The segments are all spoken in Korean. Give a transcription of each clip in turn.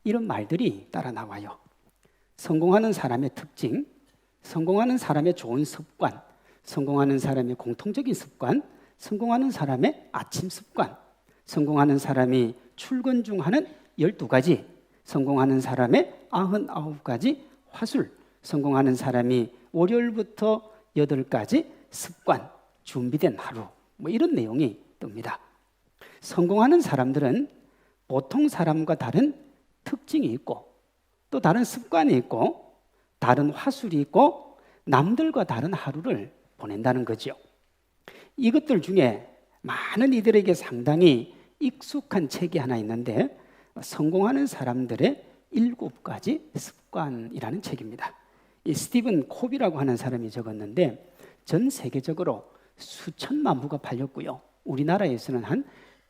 이런 말들이 따라 나와요. 성공하는 사람의 특징, 성공하는 사람의 좋은 습관, 성공하는 사람의 공통적인 습관, 성공하는 사람의 아침 습관, 성공하는 사람이 출근 중 하는 12가지, 성공하는 사람의 99가지 화술, 성공하는 사람이 월요일부터 8가지 습관, 준비된 하루, 이런 내용이 뜹니다. 성공하는 사람들은 보통 사람과 다른 특징이 있고 또 다른 습관이 있고 다른 화술이 있고 남들과 다른 하루를 보낸다는 거죠. 이것들 중에 많은 이들에게 상당히 익숙한 책이 하나 있는데 성공하는 사람들의 7가지 습관이라는 책입니다. 이 스티븐 코비라고 하는 사람이 적었는데 전 세계적으로 수천만 부가 팔렸고요. 우리나라에서는 한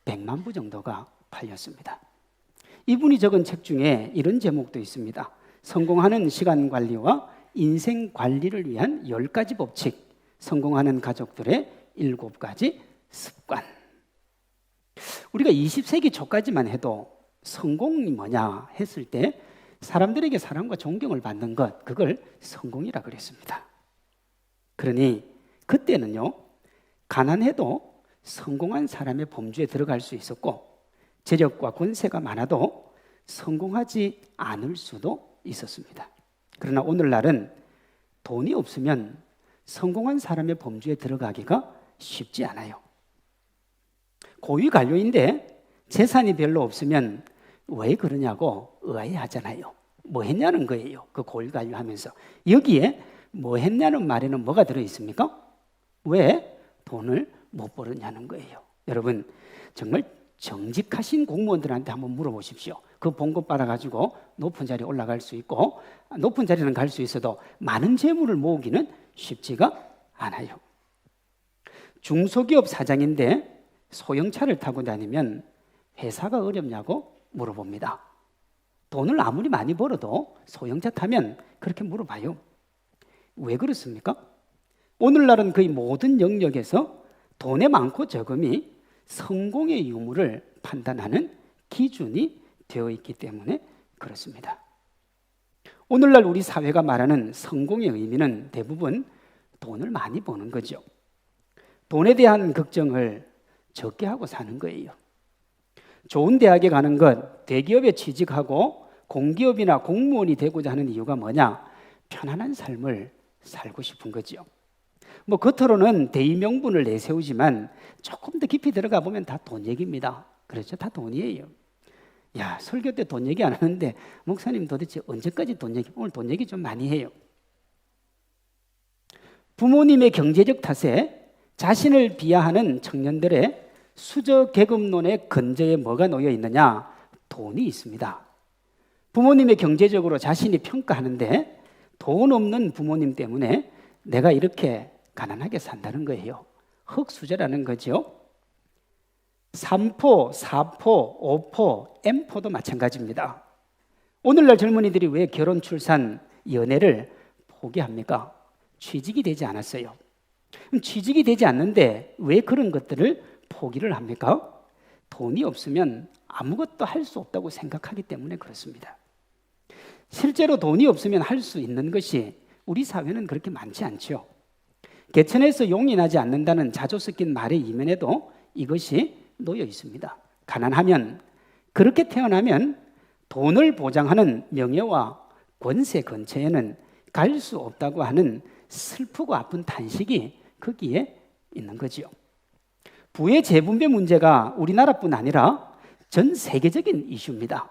100만 부 정도가 팔렸습니다. 이분이 적은 책 중에 이런 제목도 있습니다. 성공하는 시간 관리와 인생 관리를 위한 10가지 법칙, 성공하는 가족들의 7가지 습관. 우리가 20세기 초까지만 해도 성공이 뭐냐 했을 때 사람들에게 사랑과 존경을 받는 것, 그걸 성공이라 그랬습니다. 그러니 그때는요, 가난해도 성공한 사람의 범주에 들어갈 수 있었고 재력과 권세가 많아도 성공하지 않을 수도 있었습니다. 그러나 오늘날은 돈이 없으면 성공한 사람의 범주에 들어가기가 쉽지 않아요. 고위 관료인데 재산이 별로 없으면 왜 그러냐고 의아해하잖아요. 뭐 했냐는 거예요. 그 고위 관료 하면서. 여기에 뭐 했냐는 말에는 뭐가 들어있습니까? 왜 돈을 못 벌었냐는 거예요. 여러분, 정말 정직하신 공무원들한테 한번 물어보십시오. 그 봉급 받아가지고 높은 자리에 올라갈 수 있고 높은 자리는 갈 수 있어도 많은 재물을 모으기는 쉽지가 않아요. 중소기업 사장인데 소형차를 타고 다니면 회사가 어렵냐고 물어봅니다. 돈을 아무리 많이 벌어도 소형차 타면 그렇게 물어봐요. 왜 그렇습니까? 오늘날은 거의 모든 영역에서 돈의 많고 적음이 성공의 유무를 판단하는 기준이 되어 있기 때문에 그렇습니다. 오늘날 우리 사회가 말하는 성공의 의미는 대부분 돈을 많이 버는 거죠. 돈에 대한 걱정을 적게 하고 사는 거예요. 좋은 대학에 가는 것, 대기업에 취직하고 공기업이나 공무원이 되고자 하는 이유가 뭐냐? 편안한 삶을 살고 싶은 거죠. 겉으로는 대의 명분을 내세우지만 조금 더 깊이 들어가 보면 다 돈 얘기입니다. 그렇죠? 다 돈이에요. 야, 설교 때 돈 얘기 안 하는데 목사님 도대체 언제까지 돈 얘기? 오늘 돈 얘기 좀 많이 해요. 부모님의 경제적 탓에 자신을 비하하는 청년들의 수저 계급론의 근저에 뭐가 놓여 있느냐? 돈이 있습니다. 부모님의 경제적으로 자신이 평가하는데 돈 없는 부모님 때문에 내가 이렇게 가난하게 산다는 거예요. 흙수저라는 거죠. 3포, 4포, 5포, M포도 마찬가지입니다. 오늘날 젊은이들이 왜 결혼, 출산, 연애를 포기합니까? 취직이 되지 않았어요. 그럼 취직이 되지 않는데 왜 그런 것들을 포기를 합니까? 돈이 없으면 아무것도 할 수 없다고 생각하기 때문에 그렇습니다. 실제로 돈이 없으면 할 수 있는 것이 우리 사회는 그렇게 많지 않죠. 개천에서 용이 나지 않는다는 자조 섞인 말의 이면에도 이것이 놓여 있습니다. 가난하면, 그렇게 태어나면 돈을 보장하는 명예와 권세 근처에는 갈 수 없다고 하는 슬프고 아픈 탄식이 거기에 있는 거지요. 부의 재분배 문제가 우리나라뿐 아니라 전 세계적인 이슈입니다.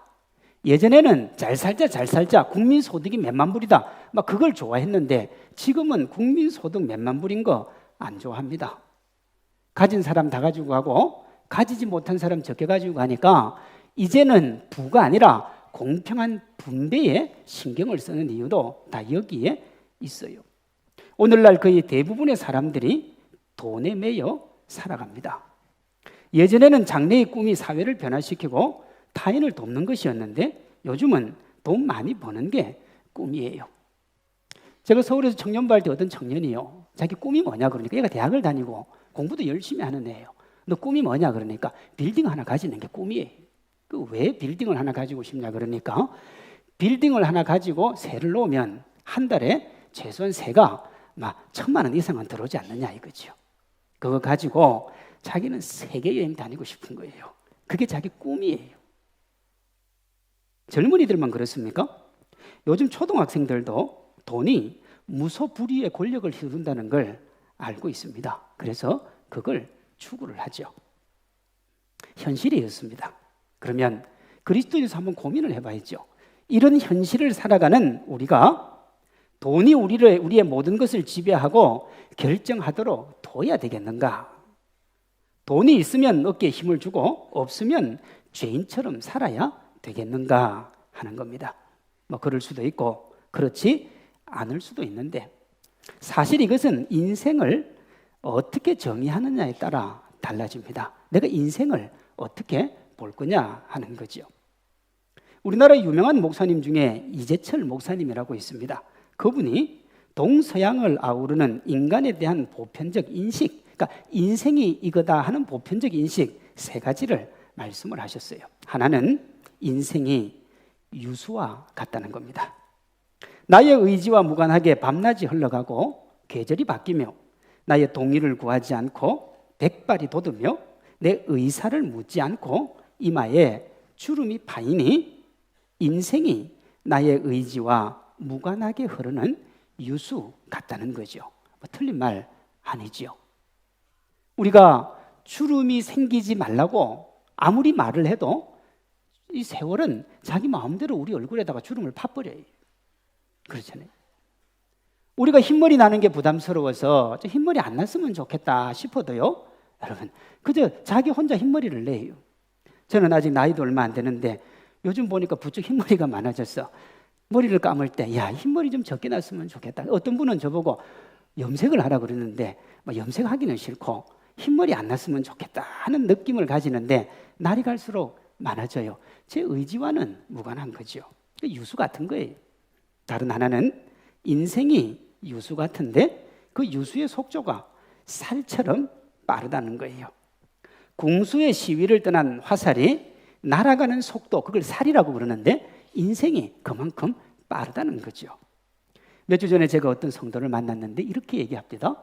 예전에는 잘 살자 국민소득이 몇만 불이다 막 그걸 좋아했는데 지금은 국민소득 몇만 불인 거 안 좋아합니다. 가진 사람 다 가지고 가고 가지지 못한 사람 적게 가지고 가니까 이제는 부가 아니라 공평한 분배에 신경을 쓰는 이유도 다 여기에 있어요. 오늘날 거의 대부분의 사람들이 돈에 매여 살아갑니다. 예전에는 장래의 꿈이 사회를 변화시키고 타인을 돕는 것이었는데 요즘은 돈 많이 버는 게 꿈이에요. 제가 서울에서 청년 부할 때 어떤 청년이요, 자기 꿈이 뭐냐 그러니까 얘가 대학을 다니고 공부도 열심히 하는 애예요. 너 꿈이 뭐냐 그러니까 빌딩 하나 가지는 게 꿈이에요. 왜 빌딩을 하나 가지고 싶냐 그러니까 빌딩을 하나 가지고 세를 놓으면 한 달에 최소한 세가 막 1,000만 원 이상은 들어오지 않느냐 이거죠. 그거 가지고 자기는 세계 여행 다니고 싶은 거예요. 그게 자기 꿈이에요. 젊은이들만 그렇습니까? 요즘 초등학생들도 돈이 무소불위의 권력을 휘두른다는 걸 알고 있습니다. 그래서 그걸 추구를 하죠. 현실이었습니다. 그러면 그리스도인에서 한번 고민을 해봐야죠. 이런 현실을 살아가는 우리가 돈이 우리의 모든 것을 지배하고 결정하도록 둬야 되겠는가? 돈이 있으면 어깨에 힘을 주고 없으면 죄인처럼 살아야 되겠는가 하는 겁니다. 뭐 그럴 수도 있고 그렇지 않을 수도 있는데 사실 이것은 인생을 어떻게 정의하느냐에 따라 달라집니다. 내가 인생을 어떻게 볼 거냐 하는 거죠. 우리나라 유명한 목사님 중에 이재철 목사님이라고 있습니다. 그분이 동서양을 아우르는 인간에 대한 보편적 인식, 그러니까 인생이 이거다 하는 보편적 인식 3가지를 말씀을 하셨어요. 하나는 인생이 유수와 같다는 겁니다. 나의 의지와 무관하게 밤낮이 흘러가고 계절이 바뀌며 나의 동의를 구하지 않고 백발이 돋으며 내 의사를 묻지 않고 이마에 주름이 파이니 인생이 나의 의지와 무관하게 흐르는 유수 같다는 거죠. 뭐 틀린 말 아니지요. 우리가 주름이 생기지 말라고 아무리 말을 해도 이 세월은 자기 마음대로 우리 얼굴에다가 주름을 파버려요. 그렇잖아요. 우리가 흰머리 나는 게 부담스러워서 흰머리 안 났으면 좋겠다 싶어도요, 여러분 그저 자기 혼자 흰머리를 내요. 저는 아직 나이도 얼마 안 되는데 요즘 보니까 부쩍 흰머리가 많아졌어. 머리를 감을 때 야, 흰머리 좀 적게 났으면 좋겠다. 어떤 분은 저보고 염색을 하라 그러는데 염색하기는 싫고 흰머리 안 났으면 좋겠다 하는 느낌을 가지는데 날이 갈수록 많아져요. 제 의지와는 무관한 거죠. 유수 같은 거예요. 다른 하나는 인생이 유수 같은데 그 유수의 속도가 살처럼 빠르다는 거예요. 궁수의 시위를 떠난 화살이 날아가는 속도, 그걸 살이라고 부르는데 인생이 그만큼 빠르다는 거죠. 몇 주 전에 제가 어떤 성도를 만났는데 이렇게 얘기합니다.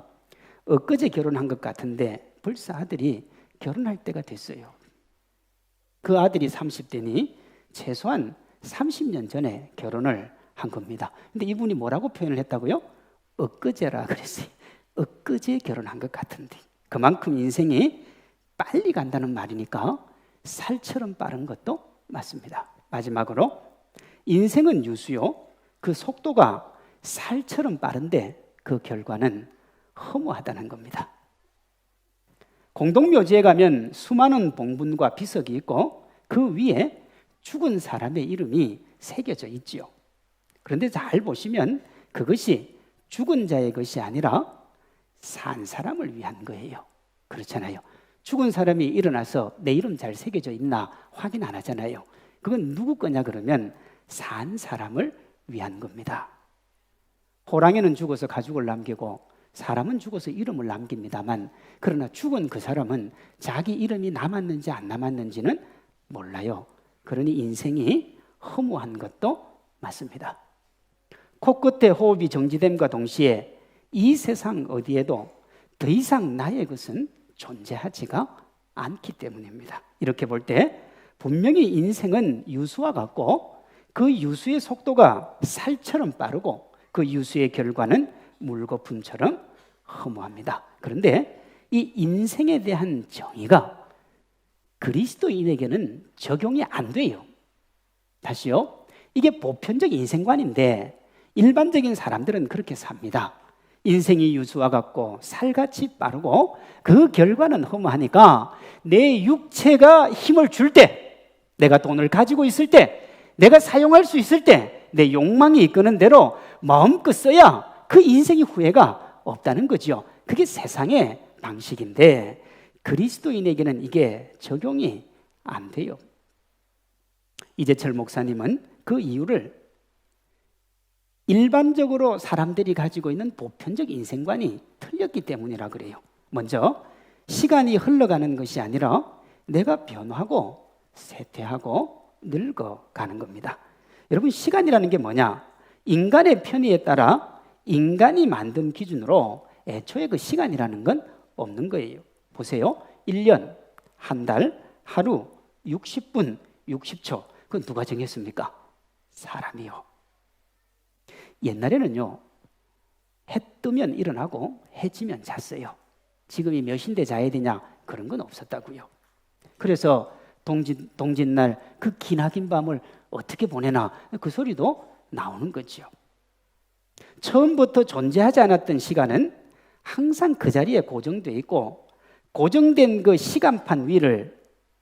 엊그제 결혼한 것 같은데 벌써 아들이 결혼할 때가 됐어요. 그 아들이 30대니 최소한 30년 전에 결혼을 한 겁니다. 근데 이분이 뭐라고 표현을 했다고요? 엊그제라 그랬어요. 엊그제 결혼한 것 같은데. 그만큼 인생이 빨리 간다는 말이니까 살처럼 빠른 것도 맞습니다. 마지막으로 인생은 유수요. 그 속도가 살처럼 빠른데 그 결과는 허무하다는 겁니다. 공동묘지에 가면 수많은 봉분과 비석이 있고 그 위에 죽은 사람의 이름이 새겨져 있지요. 그런데 잘 보시면 그것이 죽은 자의 것이 아니라 산 사람을 위한 거예요. 그렇잖아요. 죽은 사람이 일어나서 내 이름 잘 새겨져 있나 확인 안 하잖아요. 그건 누구 거냐 그러면 산 사람을 위한 겁니다. 호랑이는 죽어서 가죽을 남기고 사람은 죽어서 이름을 남깁니다만 그러나 죽은 그 사람은 자기 이름이 남았는지 안 남았는지는 몰라요. 그러니 인생이 허무한 것도 맞습니다. 코끝에 호흡이 정지됨과 동시에 이 세상 어디에도 더 이상 나의 것은 존재하지가 않기 때문입니다. 이렇게 볼 때 분명히 인생은 유수와 같고 그 유수의 속도가 살처럼 빠르고 그 유수의 결과는 물거품처럼 허무합니다. 그런데 이 인생에 대한 정의가 그리스도인에게는 적용이 안 돼요. 다시요. 이게 보편적 인생관인데 일반적인 사람들은 그렇게 삽니다. 인생이 유수와 같고 살같이 빠르고 그 결과는 허무하니까 내 육체가 힘을 줄 때, 내가 돈을 가지고 있을 때, 내가 사용할 수 있을 때 내 욕망이 이끄는 대로 마음껏 써야 그 인생의 후회가 없다는 거죠. 그게 세상의 방식인데 그리스도인에게는 이게 적용이 안 돼요. 이재철 목사님은 그 이유를 일반적으로 사람들이 가지고 있는 보편적 인생관이 틀렸기 때문이라 그래요. 먼저 시간이 흘러가는 것이 아니라 내가 변화하고 쇠퇴하고 늙어가는 겁니다. 여러분, 시간이라는 게 뭐냐? 인간의 편의에 따라 인간이 만든 기준으로 애초에 그 시간이라는 건 없는 거예요. 보세요. 1년, 한 달, 하루, 60분, 60초. 그건 누가 정했습니까? 사람이요. 옛날에는요, 해 뜨면 일어나고 해 지면 잤어요. 지금이 몇인데 자야 되냐? 그런 건 없었다고요. 그래서 동짓날 그 기나긴 밤을 어떻게 보내나 그 소리도 나오는 거죠. 처음부터 존재하지 않았던 시간은 항상 그 자리에 고정되어 있고, 고정된 그 시간판 위를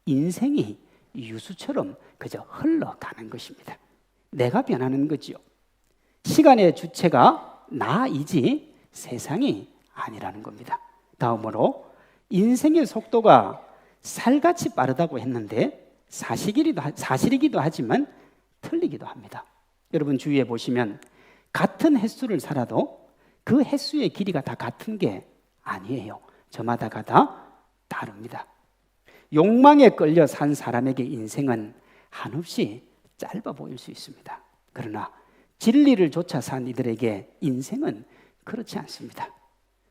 인생이 유수처럼 그저 흘러가는 것입니다. 내가 변하는 거죠. 시간의 주체가 나이지 세상이 아니라는 겁니다. 다음으로 인생의 속도가 살같이 빠르다고 했는데 사실이기도 하지만 틀리기도 합니다. 여러분 주위에 보시면 같은 횟수를 살아도 그 횟수의 길이가 다 같은 게 아니에요. 저마다가 다 다릅니다. 욕망에 끌려 산 사람에게 인생은 한없이 짧아 보일 수 있습니다. 그러나 진리를 쫓아 산 이들에게 인생은 그렇지 않습니다.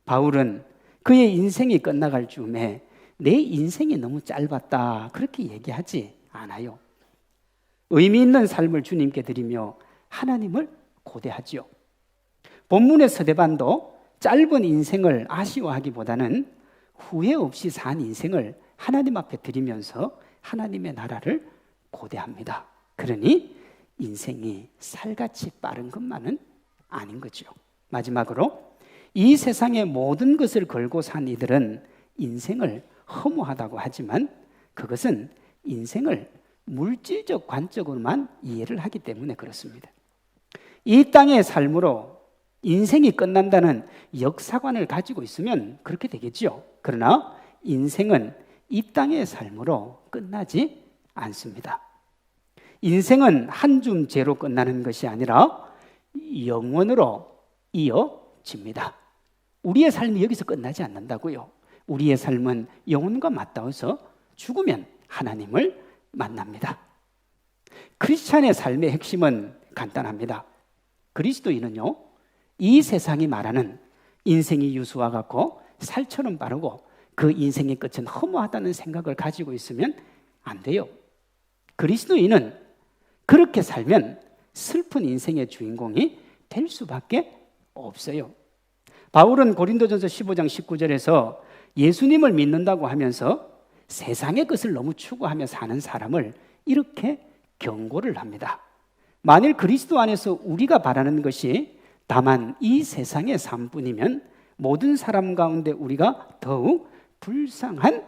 바울은 그의 인생이 끝나갈 즈음에 내 인생이 너무 짧았다 그렇게 얘기하지 않아요. 의미 있는 삶을 주님께 드리며 하나님을 고대하지요. 본문의 스데반도 짧은 인생을 아쉬워하기보다는 후회 없이 산 인생을 하나님 앞에 드리면서 하나님의 나라를 고대합니다. 그러니 인생이 살같이 빠른 것만은 아닌 거죠. 마지막으로 이 세상의 모든 것을 걸고 산 이들은 인생을 허무하다고 하지만 그것은 인생을 물질적 관점으로만 이해를 하기 때문에 그렇습니다. 이 땅의 삶으로 인생이 끝난다는 역사관을 가지고 있으면 그렇게 되겠죠. 그러나 인생은 이 땅의 삶으로 끝나지 않습니다. 인생은 한 줌째로 끝나는 것이 아니라 영원으로 이어집니다. 우리의 삶이 여기서 끝나지 않는다고요. 우리의 삶은 영혼과 맞닿아서 죽으면 하나님을 만납니다. 크리스찬의 삶의 핵심은 간단합니다. 그리스도인은요, 이 세상이 말하는 인생이 유수와 같고 살처럼 빠르고 그 인생의 끝은 허무하다는 생각을 가지고 있으면 안 돼요. 그리스도인은 그렇게 살면 슬픈 인생의 주인공이 될 수밖에 없어요. 바울은 고린도전서 15장 19절에서 예수님을 믿는다고 하면서 세상의 것을 너무 추구하며 사는 사람을 이렇게 경고를 합니다. 만일 그리스도 안에서 우리가 바라는 것이 다만 이 세상의 삶뿐이면 모든 사람 가운데 우리가 더욱 불쌍한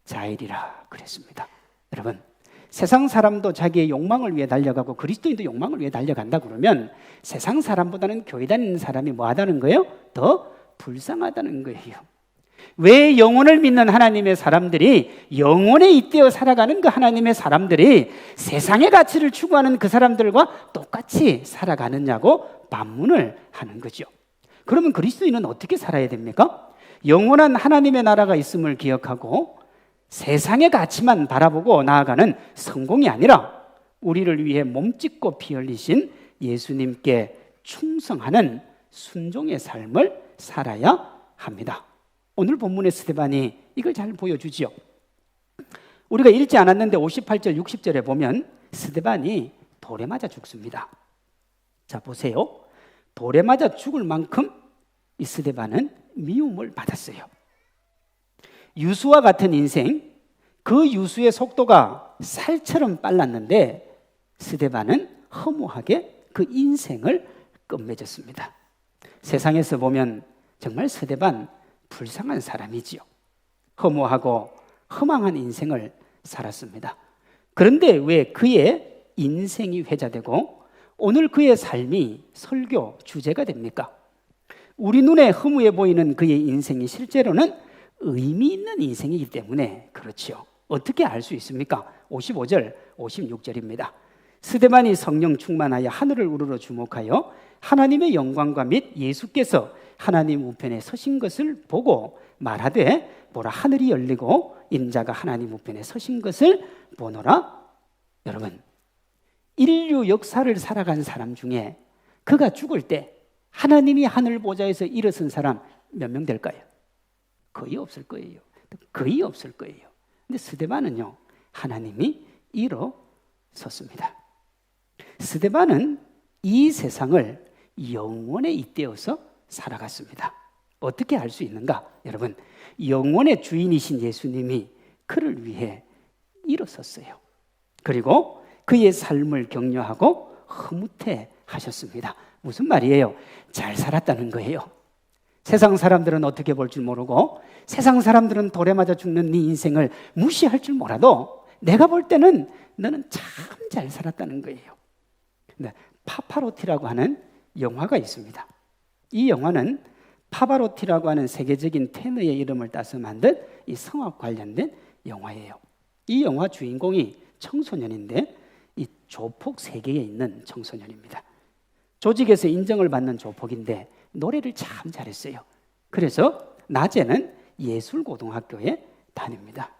자이리라 그랬습니다. 여러분, 세상 사람도 자기의 욕망을 위해 달려가고 그리스도인도 욕망을 위해 달려간다 그러면 세상 사람보다는 교회 다니는 사람이 뭐하다는 거예요? 더 불쌍하다는 거예요. 왜 영혼을 믿는 하나님의 사람들이, 영혼에 잇대어 살아가는 그 하나님의 사람들이 세상의 가치를 추구하는 그 사람들과 똑같이 살아가느냐고 반문을 하는 거죠. 그러면 그리스도인은 어떻게 살아야 됩니까? 영원한 하나님의 나라가 있음을 기억하고 세상의 가치만 바라보고 나아가는 성공이 아니라 우리를 위해 몸짓고 피 흘리신 예수님께 충성하는 순종의 삶을 살아야 합니다. 오늘 본문의 스데반이 이걸 잘 보여주지요. 우리가 읽지 않았는데 58절 60절에 보면 스데반이 돌에 맞아 죽습니다. 자 보세요. 돌에 맞아 죽을 만큼 이 스데반은 미움을 받았어요. 유수와 같은 인생, 그 유수의 속도가 살처럼 빨랐는데 스데반은 허무하게 그 인생을 끝맺었습니다. 세상에서 보면 정말 스데반 불쌍한 사람이지요. 허무하고 허망한 인생을 살았습니다. 그런데 왜 그의 인생이 회자되고 오늘 그의 삶이 설교 주제가 됩니까? 우리 눈에 허무해 보이는 그의 인생이 실제로는 의미 있는 인생이기 때문에 그렇지요. 어떻게 알 수 있습니까? 55절, 56절입니다. 스데반이 성령 충만하여 하늘을 우러러 주목하여 하나님의 영광과 및 예수께서 하나님 우편에 서신 것을 보고 말하되 보라 하늘이 열리고 인자가 하나님 우편에 서신 것을 보노라. 여러분, 인류 역사를 살아간 사람 중에 그가 죽을 때 하나님이 하늘 보좌에서 일어선 사람 몇 명 될까요? 거의 없을 거예요. 거의 없을 거예요. 근데 스데반은요, 하나님이 일어섰습니다. 스데반은 이 세상을 영원에 잇대어서 살아갔습니다. 어떻게 알 수 있는가? 여러분, 영원의 주인이신 예수님이 그를 위해 일어섰어요. 그리고 그의 삶을 격려하고 흐뭇해 하셨습니다. 무슨 말이에요? 잘 살았다는 거예요. 세상 사람들은 어떻게 볼 줄 모르고 세상 사람들은 돌에 맞아 죽는 네 인생을 무시할 줄 몰라도 내가 볼 때는 너는 참 잘 살았다는 거예요. 네, 파파로티라고 하는 영화가 있습니다. 이 영화는 파바로티라고 하는 세계적인 테너의 이름을 따서 만든 이 성악 관련된 영화예요. 이 영화 주인공이 청소년인데 이 조폭 세계에 있는 청소년입니다. 조직에서 인정을 받는 조폭인데 노래를 참 잘했어요. 그래서 낮에는 예술고등학교에 다닙니다.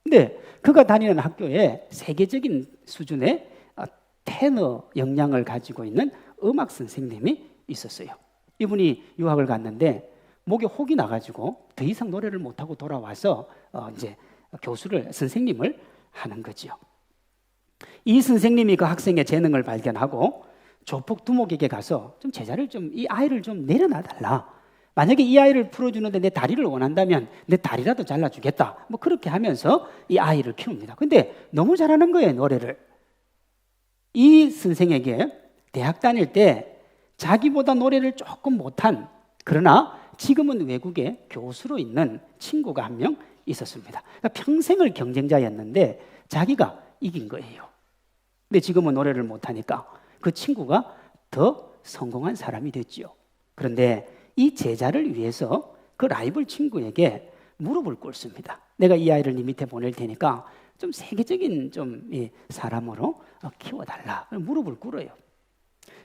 근데 그가 다니는 학교에 세계적인 수준의 테너 역량을 가지고 있는 음악 선생님이 있었어요. 이분이 유학을 갔는데 목에 혹이 나가지고 더 이상 노래를 못하고 돌아와서 이제 선생님을 하는 거죠. 이 선생님이 그 학생의 재능을 발견하고 조폭 두목에게 가서 좀 제자를 이 아이를 좀 내려놔 달라. 만약에 이 아이를 풀어주는데 내 다리를 원한다면 내 다리라도 잘라주겠다. 뭐 그렇게 하면서 이 아이를 키웁니다. 근데 너무 잘하는 거예요, 노래를. 이 선생에게 대학 다닐 때 자기보다 노래를 조금 못한, 그러나 지금은 외국에 교수로 있는 친구가 한 명 있었습니다. 그러니까 평생을 경쟁자였는데 자기가 이긴 거예요. 근데 지금은 노래를 못하니까 그 친구가 더 성공한 사람이 됐지요. 그런데 이 제자를 위해서 그 라이벌 친구에게 무릎을 꿇습니다. 내가 이 아이를 네 밑에 보낼 테니까 좀 세계적인 사람으로 키워달라. 무릎을 꿇어요.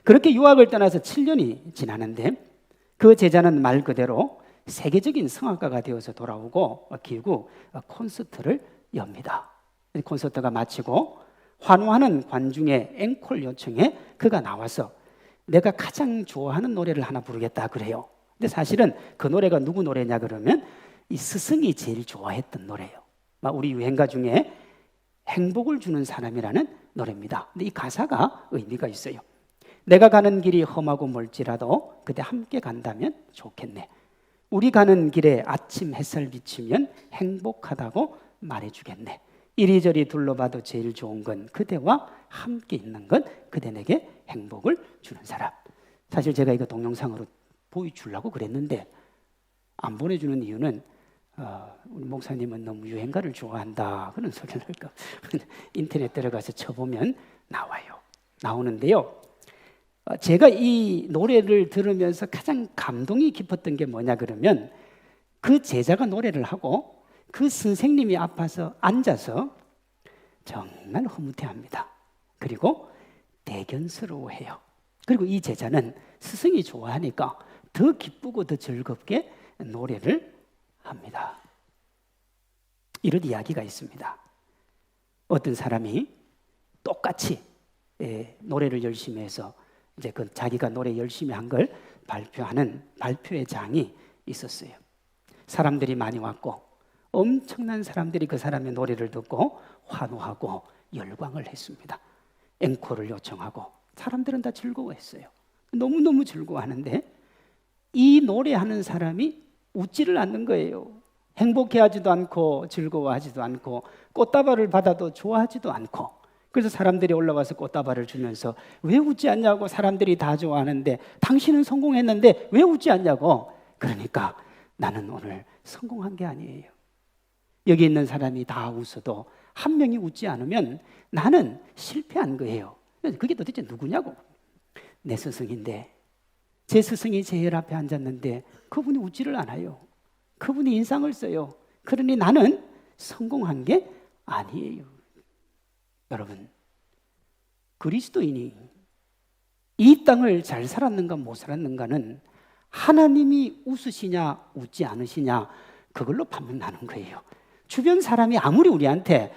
그렇게 유학을 떠나서 7년이 지나는데 그 제자는 말 그대로 세계적인 성악가가 되어서 돌아오고 결국 콘서트를 엽니다. 콘서트가 마치고 환호하는 관중의 앵콜 요청에 그가 나와서 내가 가장 좋아하는 노래를 하나 부르겠다 그래요. 근데 사실은 그 노래가 누구 노래냐 그러면 이 스승이 제일 좋아했던 노래예요. 우리 유행가 중에 행복을 주는 사람이라는 노래입니다. 근데 이 가사가 의미가 있어요. 내가 가는 길이 험하고 멀지라도 그대 함께 간다면 좋겠네. 우리 가는 길에 아침 햇살 비치면 행복하다고 말해주겠네. 이리저리 둘러봐도 제일 좋은 건 그대와 함께 있는 건 그대 내게 행복을 주는 사람. 사실 제가 이거 동영상으로 보여주려고 그랬는데 안 보내주는 이유는 우리 목사님은 너무 유행가를 좋아한다 그런 소리를 할까. 인터넷 들어가서 쳐보면 나오는데요. 제가 이 노래를 들으면서 가장 감동이 깊었던 게 뭐냐 그러면 그 제자가 노래를 하고 그 선생님이 앞에서 앉아서 정말 흐뭇해합니다. 그리고 대견스러워해요. 그리고 이 제자는 스승이 좋아하니까 더 기쁘고 더 즐겁게 노래를 합니다. 이런 이야기가 있습니다. 어떤 사람이 똑같이 노래를 열심히 해서 이제 그 자기가 노래 열심히 한 걸 발표하는 발표회 장이 있었어요. 사람들이 많이 왔고 엄청난 사람들이 그 사람의 노래를 듣고 환호하고 열광을 했습니다. 앵콜을 요청하고 사람들은 다 즐거워했어요. 너무너무 즐거워하는데 이 노래하는 사람이 웃지를 않는 거예요. 행복해하지도 않고 즐거워하지도 않고 꽃다발을 받아도 좋아하지도 않고. 그래서 사람들이 올라와서 꽃다발을 주면서 왜 웃지 않냐고, 사람들이 다 좋아하는데 당신은 성공했는데 왜 웃지 않냐고. 그러니까 나는 오늘 성공한 게 아니에요. 여기 있는 사람이 다 웃어도 한 명이 웃지 않으면 나는 실패한 거예요. 그게 도대체 누구냐고. 내 스승인데, 제 스승이 제일 앞에 앉았는데 그분이 웃지를 않아요. 그분이 인상을 써요. 그러니 나는 성공한 게 아니에요. 여러분, 그리스도인이 이 땅을 잘 살았는가 못 살았는가는 하나님이 웃으시냐 웃지 않으시냐 그걸로 판단하는 거예요. 주변 사람이 아무리 우리한테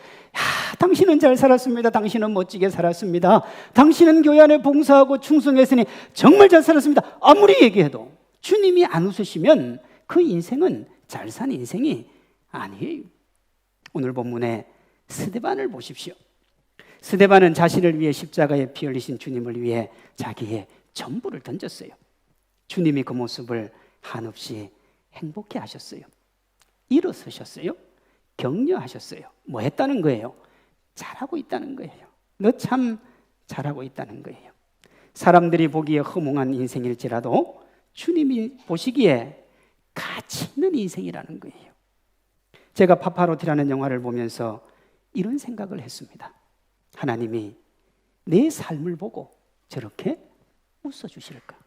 당신은 잘 살았습니다, 당신은 멋지게 살았습니다, 당신은 교회 안에 봉사하고 충성했으니 정말 잘 살았습니다, 아무리 얘기해도 주님이 안 웃으시면 그 인생은 잘 산 인생이 아니에요. 오늘 본문에 스데반을 보십시오. 스데반은 자신을 위해 십자가에 피 흘리신 주님을 위해 자기의 전부를 던졌어요. 주님이 그 모습을 한없이 행복해 하셨어요. 일어서셨어요. 격려하셨어요. 뭐 했다는 거예요? 잘하고 있다는 거예요. 너 참 잘하고 있다는 거예요. 사람들이 보기에 허무한 인생일지라도 주님이 보시기에 가치 있는 인생이라는 거예요. 제가 파파로티라는 영화를 보면서 이런 생각을 했습니다. 하나님이 내 삶을 보고 저렇게 웃어주실까?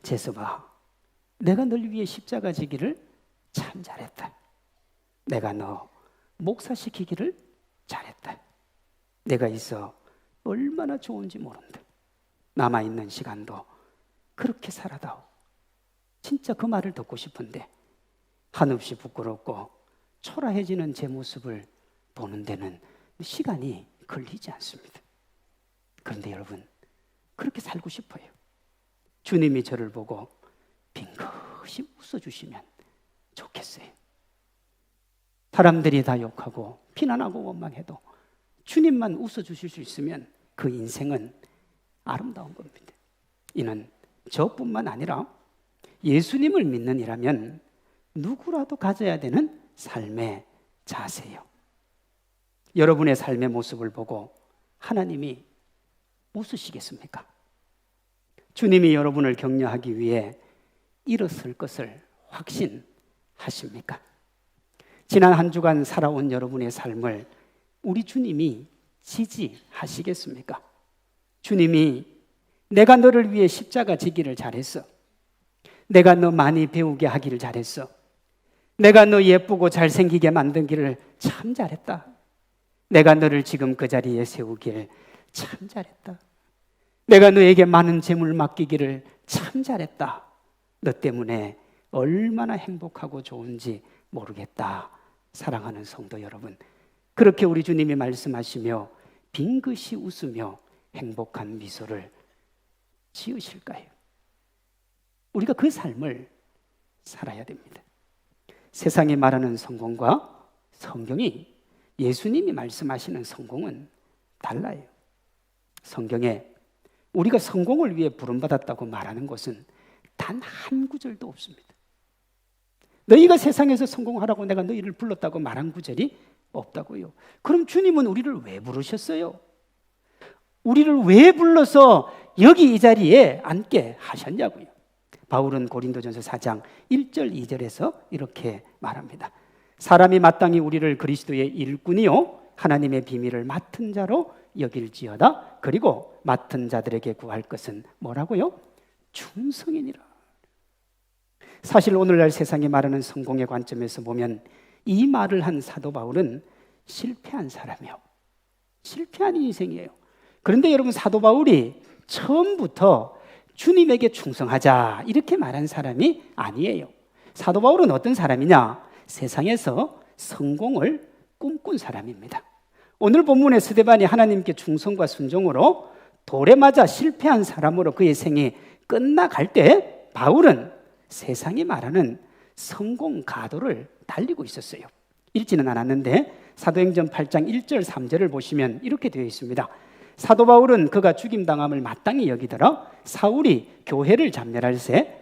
재서봐, 내가 널 위해 십자가 지기를 참 잘했다. 내가 너 목사시키기를 잘했다. 내가 있어 얼마나 좋은지 모른다. 남아있는 시간도 그렇게 살아다오. 진짜 그 말을 듣고 싶은데 한없이 부끄럽고 초라해지는 제 모습을 보는 데는 시간이 걸리지 않습니다. 그런데 여러분, 그렇게 살고 싶어요. 주님이 저를 보고 빙긋이 웃어주시면 좋겠어요. 사람들이 다 욕하고 비난하고 원망해도 주님만 웃어주실 수 있으면 그 인생은 아름다운 겁니다. 이는 저뿐만 아니라 예수님을 믿는 이라면 누구라도 가져야 되는 삶의 자세요. 여러분의 삶의 모습을 보고 하나님이 웃으시겠습니까? 주님이 여러분을 격려하기 위해 일어설 것을 확신하십니까? 지난 한 주간 살아온 여러분의 삶을 우리 주님이 지지하시겠습니까? 주님이 내가 너를 위해 십자가 지기를 잘했어. 내가 너 많이 배우게 하기를 잘했어. 내가 너 예쁘고 잘생기게 만들기를 참 잘했다. 내가 너를 지금 그 자리에 세우길 참 잘했다. 내가 너에게 많은 재물 맡기기를 참 잘했다. 너 때문에 얼마나 행복하고 좋은지 모르겠다. 사랑하는 성도 여러분, 그렇게 우리 주님이 말씀하시며 빙긋이 웃으며 행복한 미소를 지으실까요? 우리가 그 삶을 살아야 됩니다. 세상이 말하는 성공과 성경이 예수님이 말씀하시는 성공은 달라요. 성경에 우리가 성공을 위해 부름받았다고 말하는 것은 단 한 구절도 없습니다. 너희가 세상에서 성공하라고 내가 너희를 불렀다고 말한 구절이 없다고요. 그럼 주님은 우리를 왜 부르셨어요? 우리를 왜 불러서 여기 이 자리에 앉게 하셨냐고요. 바울은 고린도전서 4장 1절 2절에서 이렇게 말합니다. 사람이 마땅히 우리를 그리스도의 일꾼이요 하나님의 비밀을 맡은 자로 여길지어다. 그리고 맡은 자들에게 구할 것은 뭐라고요? 충성이니라. 사실 오늘날 세상이 말하는 성공의 관점에서 보면 이 말을 한 사도 바울은 실패한 사람이요, 실패한 인생이에요. 그런데 여러분, 사도 바울이 처음부터 주님에게 충성하자 이렇게 말한 사람이 아니에요. 사도 바울은 어떤 사람이냐? 세상에서 성공을 꿈꾼 사람입니다. 오늘 본문의 스데반이 하나님께 충성과 순종으로 돌에 맞아 실패한 사람으로 그의 생이 끝나갈 때 바울은 세상이 말하는 성공 가도를 달리고 있었어요. 읽지는 않았는데 사도행전 8장 1절 3절을 보시면 이렇게 되어 있습니다. 사도 바울은 그가 죽임당함을 마땅히 여기더라 사울이 교회를 잡멸할새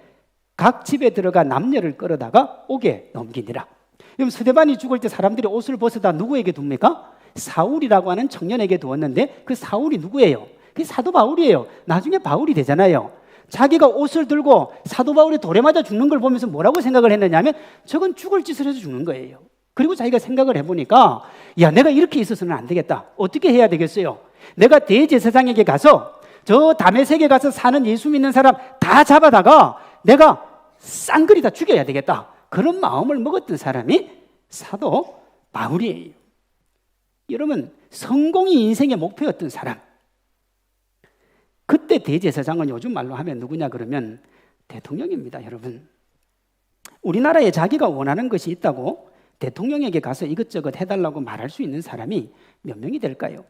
각 집에 들어가 남녀를 끌어다가 옥에 넘기니라. 그럼 스데반이 죽을 때 사람들이 옷을 벗어다 누구에게 둡니까? 사울이라고 하는 청년에게 두었는데 그 사울이 누구예요? 그게 사도 바울이에요. 나중에 바울이 되잖아요. 자기가 옷을 들고 사도 바울이 돌에 맞아 죽는 걸 보면서 뭐라고 생각을 했느냐면 저건 죽을 짓을 해서 죽는 거예요. 그리고 자기가 생각을 해보니까 야, 내가 이렇게 있어서는 안 되겠다. 어떻게 해야 되겠어요? 내가 대제사장에게 가서 저 다메섹에 가서 사는 예수 믿는 사람 다 잡아다가 내가 쌍그리 다 죽여야 되겠다. 그런 마음을 먹었던 사람이 사도 바울이에요. 여러분, 성공이 인생의 목표였던 사람, 그때 대제사장은 요즘 말로 하면 누구냐 그러면 대통령입니다, 여러분. 우리나라에 자기가 원하는 것이 있다고 대통령에게 가서 이것저것 해달라고 말할 수 있는 사람이 몇 명이 될까요?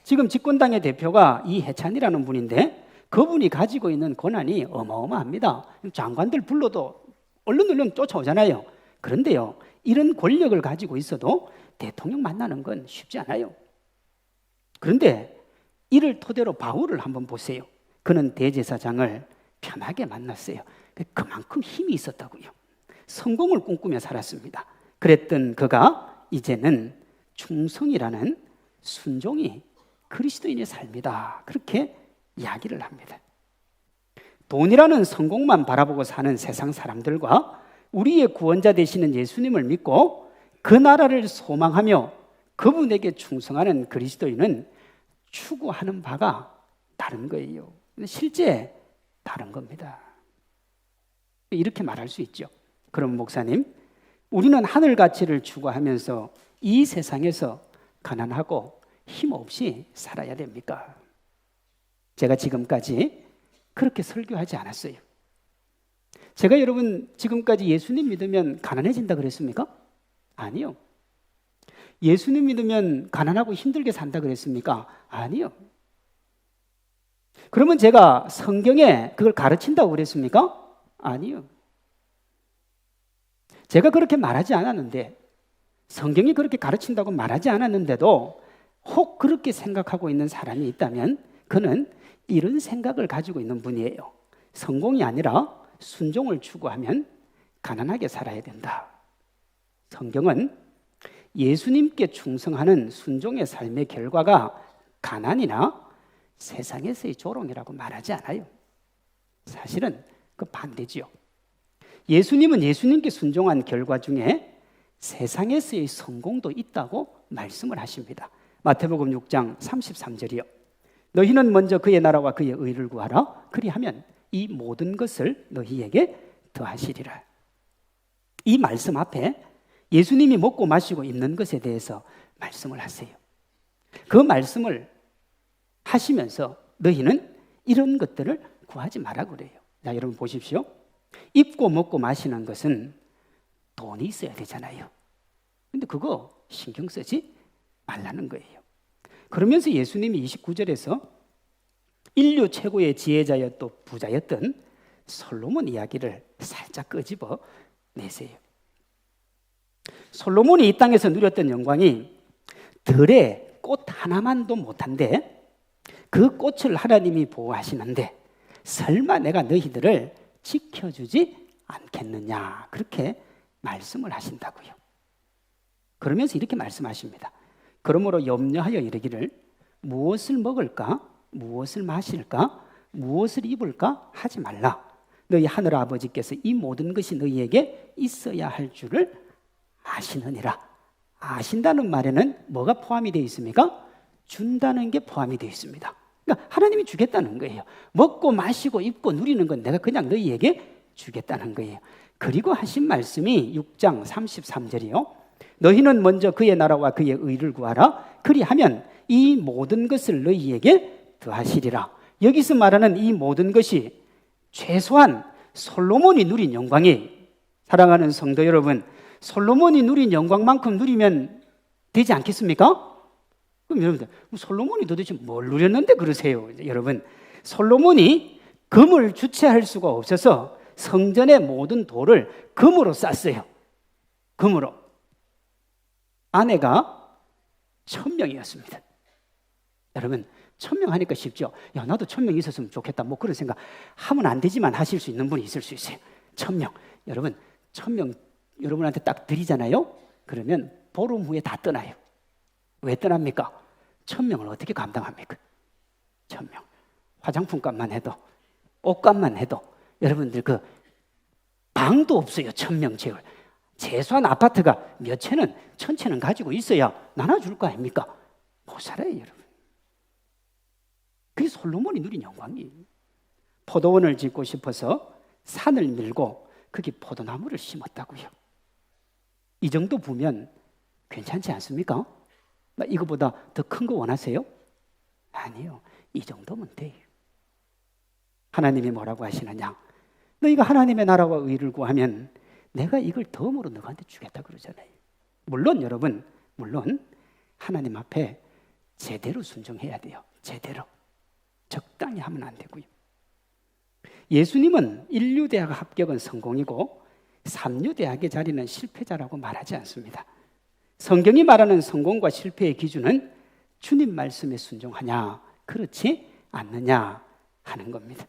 지금 집권당의 대표가 이해찬이라는 분인데 그분이 가지고 있는 권한이 어마어마합니다. 장관들 불러도 얼른 쫓아오잖아요. 그런데요, 이런 권력을 가지고 있어도 대통령 만나는 건 쉽지 않아요. 그런데 이를 토대로 바울을 한번 보세요. 그는 대제사장을 편하게 만났어요. 그만큼 힘이 있었다고요. 성공을 꿈꾸며 살았습니다. 그랬던 그가 이제는 충성이라는 순종이 그리스도인의 삶이다, 그렇게 이야기를 합니다. 돈이라는 성공만 바라보고 사는 세상 사람들과 우리의 구원자 되시는 예수님을 믿고 그 나라를 소망하며 그분에게 충성하는 그리스도인은 추구하는 바가 다른 거예요. 실제 다른 겁니다. 이렇게 말할 수 있죠. 그럼 목사님, 우리는 하늘 가치를 추구하면서 이 세상에서 가난하고 힘없이 살아야 됩니까? 제가 지금까지 그렇게 설교하지 않았어요. 제가 여러분 지금까지 예수님 믿으면 가난해진다 그랬습니까? 아니요. 예수님 믿으면 가난하고 힘들게 산다 그랬습니까? 아니요. 그러면 제가 성경에 그걸 가르친다고 그랬습니까? 아니요. 제가 그렇게 말하지 않았는데, 성경이 그렇게 가르친다고 말하지 않았는데도 혹 그렇게 생각하고 있는 사람이 있다면 그는 이런 생각을 가지고 있는 분이에요. 성공이 아니라 순종을 추구하면 가난하게 살아야 된다. 성경은 예수님께 충성하는 순종의 삶의 결과가 가난이나 세상에서의 조롱이라고 말하지 않아요. 사실은 그 반대지요. 예수님은 예수님께 순종한 결과 중에 세상에서의 성공도 있다고 말씀을 하십니다. 마태복음 6장 33절이요. 너희는 먼저 그의 나라와 그의 의를 구하라. 그리하면 이 모든 것을 너희에게 더하시리라. 이 말씀 앞에 예수님이 먹고 마시고 입는 것에 대해서 말씀을 하세요. 그 말씀을 하시면서 너희는 이런 것들을 구하지 마라 그래요. 자, 여러분 보십시오. 입고 먹고 마시는 것은 돈이 있어야 되잖아요. 근데 그거 신경 쓰지 말라는 거예요. 그러면서 예수님이 29절에서 인류 최고의 지혜자였고 부자였던 솔로몬 이야기를 살짝 끄집어 내세요. 솔로몬이 이 땅에서 누렸던 영광이 들에 꽃 하나만도 못한데 그 꽃을 하나님이 보호하시는데 설마 내가 너희들을 지켜주지 않겠느냐, 그렇게 말씀을 하신다고요. 그러면서 이렇게 말씀하십니다. 그러므로 염려하여 이르기를 무엇을 먹을까, 무엇을 마실까, 무엇을 입을까 하지 말라. 너희 하늘 아버지께서 이 모든 것이 너희에게 있어야 할 줄을 아시느니라. 아신다는 말에는 뭐가 포함이 되어 있습니까? 준다는 게 포함이 되어 있습니다. 그러니까 하나님이 주겠다는 거예요. 먹고 마시고 입고 누리는 건 내가 그냥 너희에게 주겠다는 거예요. 그리고 하신 말씀이 6장 33절이요. 너희는 먼저 그의 나라와 그의 의를 구하라. 그리하면 이 모든 것을 너희에게 더하시리라. 여기서 말하는 이 모든 것이 최소한 솔로몬이 누린 영광이, 사랑하는 성도 여러분, 솔로몬이 누린 영광만큼 누리면 되지 않겠습니까? 그럼 여러분들, 솔로몬이 도대체 뭘 누렸는데 그러세요? 여러분, 솔로몬이 금을 주체할 수가 없어서 성전의 모든 돌을 금으로 쌌어요. 금으로. 아내가 1000명이었습니다. 여러분, 1000명 하니까 쉽죠? 야, 나도 1000명 있었으면 좋겠다. 뭐 그런 생각 하면 안 되지만 하실 수 있는 분이 있을 수 있어요. 1000명. 여러분, 1000명 여러분한테 딱 드리잖아요? 그러면 보름 후에 다 떠나요. 왜 떠납니까? 1000명을 어떻게 감당합니까? 1000명. 화장품 값만 해도, 옷값만 해도, 여러분들 그 방도 없어요. 1000명 채울. 최소한 아파트가 몇 채는, 1000채는 가지고 있어야 나눠줄 거 아닙니까? 못 살아요, 여러분. 그게 솔로몬이 누린 영광이에요. 포도원을 짓고 싶어서 산을 밀고 거기 포도나무를 심었다고요. 이 정도 보면 괜찮지 않습니까? 이거보다 더 큰 거 원하세요? 아니요. 이 정도면 돼요. 하나님이 뭐라고 하시느냐? 너희가 하나님의 나라와 의를 구하면 내가 이걸 덤으로 너한테 주겠다 그러잖아요. 물론 여러분, 물론 하나님 앞에 제대로 순종해야 돼요. 제대로. 적당히 하면 안 되고요. 예수님은 인류대학 합격은 성공이고 삼류대학의 자리는 실패자라고 말하지 않습니다. 성경이 말하는 성공과 실패의 기준은 주님 말씀에 순종하냐, 그렇지 않느냐 하는 겁니다.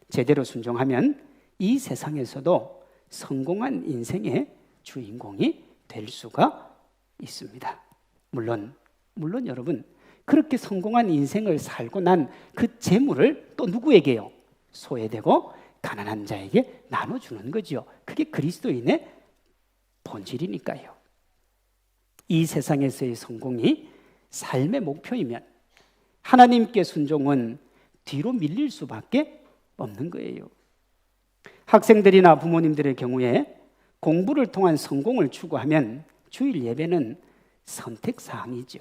제대로 순종하면 이 세상에서도 성공한 인생의 주인공이 될 수가 있습니다. 물론 여러분, 그렇게 성공한 인생을 살고 난 그 재물을 또 누구에게요? 소외되고 가난한 자에게 나눠주는 거지요. 그게 그리스도인의 본질이니까요. 이 세상에서의 성공이 삶의 목표이면 하나님께 순종은 뒤로 밀릴 수밖에 없는 거예요. 학생들이나 부모님들의 경우에 공부를 통한 성공을 추구하면 주일 예배는 선택사항이죠.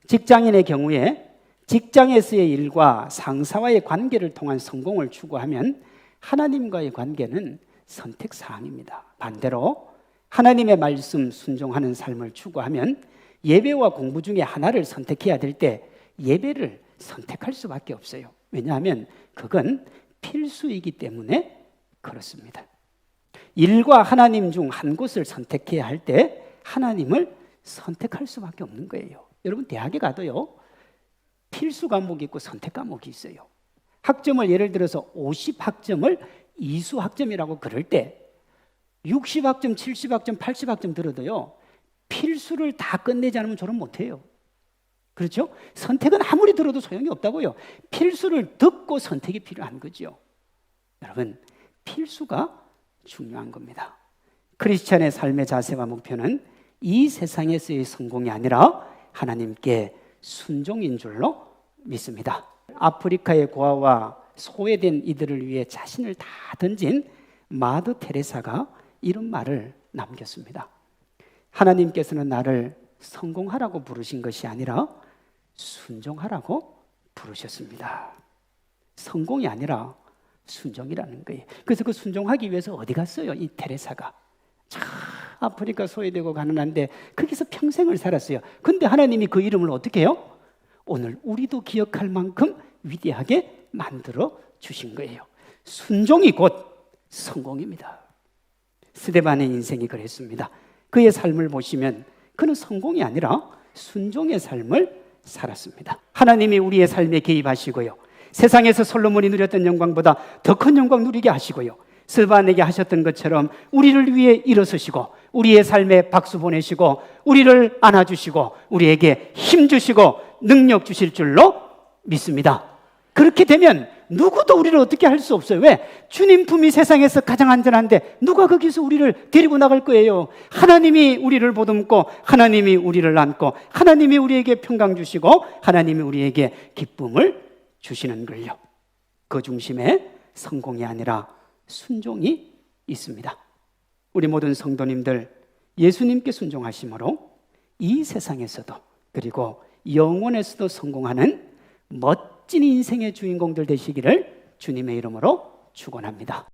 직장인의 경우에 직장에서의 일과 상사와의 관계를 통한 성공을 추구하면 하나님과의 관계는 선택사항입니다. 반대로 하나님의 말씀 순종하는 삶을 추구하면 예배와 공부 중에 하나를 선택해야 될 때 예배를 선택할 수밖에 없어요. 왜냐하면 그건 필수이기 때문에 그렇습니다. 일과 하나님 중 한 곳을 선택해야 할 때 하나님을 선택할 수밖에 없는 거예요. 여러분 대학에 가도요, 필수 과목이 있고 선택 과목이 있어요. 학점을 예를 들어서 50학점을 이수학점이라고 그럴 때 60학점, 70학점, 80학점 들어도요, 필수를 다 끝내지 않으면 졸업 못해요. 그렇죠? 선택은 아무리 들어도 소용이 없다고요. 필수를 듣고 선택이 필요한 거죠. 여러분, 필수가 중요한 겁니다. 크리스찬의 삶의 자세와 목표는 이 세상에서의 성공이 아니라 하나님께 순종인 줄로 믿습니다. 아프리카의 고아와 소외된 이들을 위해 자신을 다 던진 마더 테레사가 이런 말을 남겼습니다. 하나님께서는 나를 성공하라고 부르신 것이 아니라 순종하라고 부르셨습니다. 성공이 아니라 순종이라는 거예요. 그래서 그 순종하기 위해서 어디 갔어요? 이 테레사가 아프리카 소외되고 가난한데 거기서 평생을 살았어요. 근데 하나님이 그 이름을 어떻게 해요? 오늘 우리도 기억할 만큼 위대하게 만들어 주신 거예요. 순종이 곧 성공입니다. 스데반의 인생이 그랬습니다. 그의 삶을 보시면 그는 성공이 아니라 순종의 삶을 살았습니다. 하나님이 우리의 삶에 개입하시고요, 세상에서 솔로몬이 누렸던 영광보다 더 큰 영광 누리게 하시고요, 스데반에게 하셨던 것처럼 우리를 위해 일어서시고 우리의 삶에 박수 보내시고 우리를 안아주시고 우리에게 힘 주시고 능력 주실 줄로 믿습니다. 그렇게 되면 누구도 우리를 어떻게 할 수 없어요. 왜? 주님 품이 세상에서 가장 안전한데 누가 거기서 우리를 데리고 나갈 거예요. 하나님이 우리를 보듬고 하나님이 우리를 안고 하나님이 우리에게 평강 주시고 하나님이 우리에게 기쁨을 주시는 걸요. 그 중심에 성공이 아니라 순종이 있습니다. 우리 모든 성도님들 예수님께 순종하심으로 이 세상에서도 그리고 영원에서도 성공하는 멋진 인생의 주인공들 되시기를 주님의 이름으로 축원합니다.